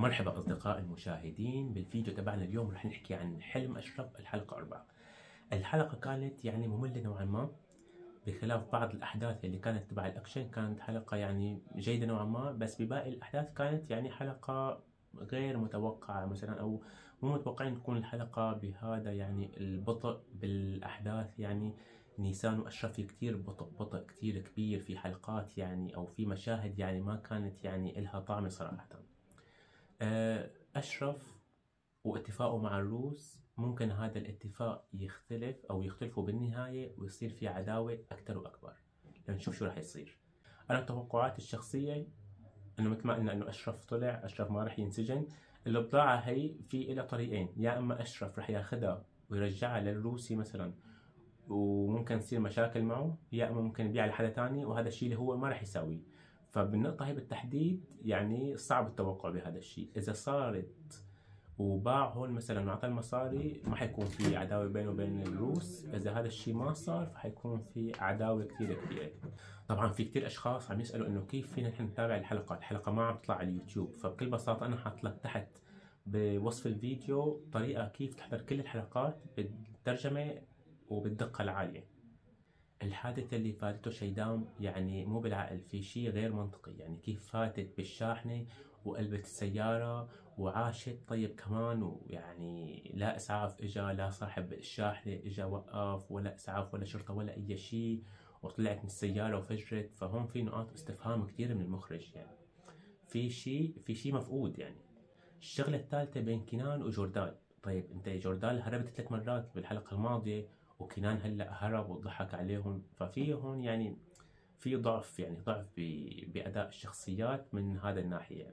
مرحبا أصدقائي المشاهدين. بالفيديو تبعنا اليوم رح نحكي عن حلم أشرف الحلقة 4. الحلقة كانت مملة نوعا ما، بخلاف بعض الأحداث اللي كانت تبع الأكشن. كانت حلقة جيدة نوعا ما، بس بباقي الأحداث كانت حلقة غير متوقعة مثلا، أو مو متوقعين تكون الحلقة بهذا البطء بالأحداث. نيسان وأشرف كتير بطء كتير كبير في حلقات، أو في مشاهد ما كانت إلها طعم صراحة. أشرف واتفاقه مع الروس، ممكن هذا الاتفاق يختلف أو يختلفوا بالنهاية ويصير في عداوة أكتر وأكبر. لنشوف شو رح يصير. أنا توقعاتي الشخصية إنه مثل ما قلنا إنه أشرف ما رح ينسجن. البضاعة هي في إلها طريقين: يا إما أشرف رح ياخدها ويرجعها للروسي مثلا وممكن تصير مشاكل معه، يا إما ممكن يبيعها لحدا تاني، وهذا الشيء اللي هو ما رح يساويه. فبالنقطة هي بالتحديد صعب التوقع بهذا الشيء. إذا صارت وباع هون مثلا وعطى المصاري، ما حيكون في عداوة بينه وبين الروس. إذا هذا الشيء ما صار فحيكون في عداوة كثير كبيرة. طبعا في كثير أشخاص عم يسألوا إنه كيف فينا نحن نتابع الحلقة ما عم تطلع على اليوتيوب. فبكل بساطة أنا حاط لك تحت بوصف الفيديو طريقة كيف تحضر كل الحلقات بالترجمة وبالدقة العالية. الحادثة اللي فاتته شيدام مو بالعقل، في شيء غير منطقي. كيف فاتت بالشاحنة وقلبت السيارة وعاشت. طيب كمان لا إسعاف إجا، لا صاحب الشاحنة إجا وقف، ولا إسعاف ولا شرطة ولا أي شيء، وطلعت من السيارة وفجرت. فهون في نقاط استفهام كثير من المخرج. في شيء مفقود. الشغلة الثالثة بين كنان وجوردال. طيب انت جوردال هربت 3 مرات بالحلقة الماضية، وكنان هلا هرب وضحك عليهم. ففي هون في ضعف، بأداء الشخصيات من هذا الناحية.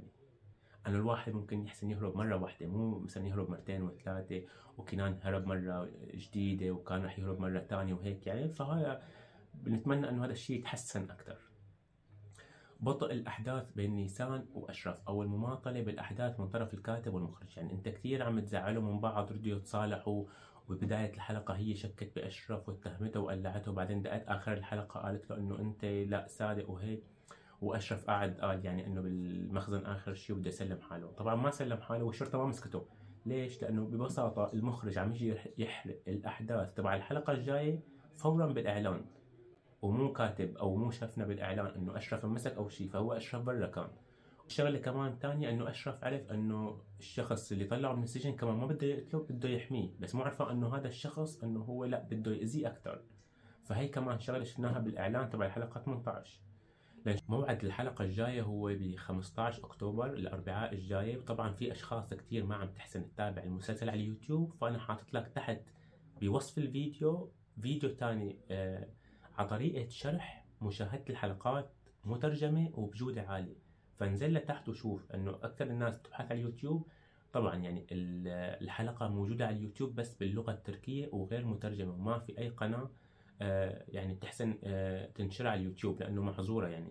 أنا الواحد ممكن يحسن يهرب مرة واحدة، مو مثلا يهرب مرتين وثلاثة. وكنان هرب مرة جديدة وكان رح يهرب مرة تانية وهيك. فهذا بنتمنى إنه هذا الشيء يتحسن أكتر. بطء الأحداث بين نيسان وأشرف، أو المماطلة بالأحداث من طرف الكاتب والمخرج. أنت كثير عم تزعلوا من بعض، ردوا يتصالحوا، وبداية الحلقة هي شكت بأشرف واتهمته وقلعته، وبعدين دقت آخر الحلقة قالت له إنه أنت لا صادق وهيك. وأشرف قال إنه بالمخزن آخر شيء بده يسلم حاله. طبعا ما سلم حاله والشرطة ما مسكته. ليش؟ لأنه ببساطة المخرج عم يجي يحرق الأحداث تبع الحلقة الجاية فورا بالإعلان، ومو كاتب او مو شافنا بالاعلان انه اشرف انمسك او شيء. فهو اشرف برا كان. الشغله كمان تانية انه اشرف عرف انه الشخص اللي طلعه من السجن كمان ما بده يقتله، بده يحميه، بس مو عرفان انه هذا الشخص انه هو لا بده يأذيه اكثر. فهي كمان شغله شفناها بالاعلان تبع الحلقه 18. لأن موعد الحلقة الجاية هو ب 15 أكتوبر الأربعاء الجاي. وطبعا في أشخاص كتير ما عم تحسن تتابع المسلسل على اليوتيوب، فأنا حاطط لك تحت بوصف الفيديو فيديو تاني على طريقة شرح مشاهدة الحلقات مترجمة وبجودة عالية. فانزل لتحت وشوف انه اكثر الناس تبحث على اليوتيوب. طبعا الحلقة موجودة على اليوتيوب بس باللغة التركية وغير مترجمة، وما في اي قناة بتحسن تنشر على اليوتيوب لانه محظورة.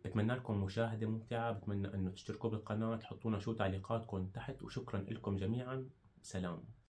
بتمنى لكم مشاهدة ممتعة، بتمنى انه تشتركوا بالقناة، تحطونا شو تعليقاتكم تحت، وشكرا لكم جميعا. سلام.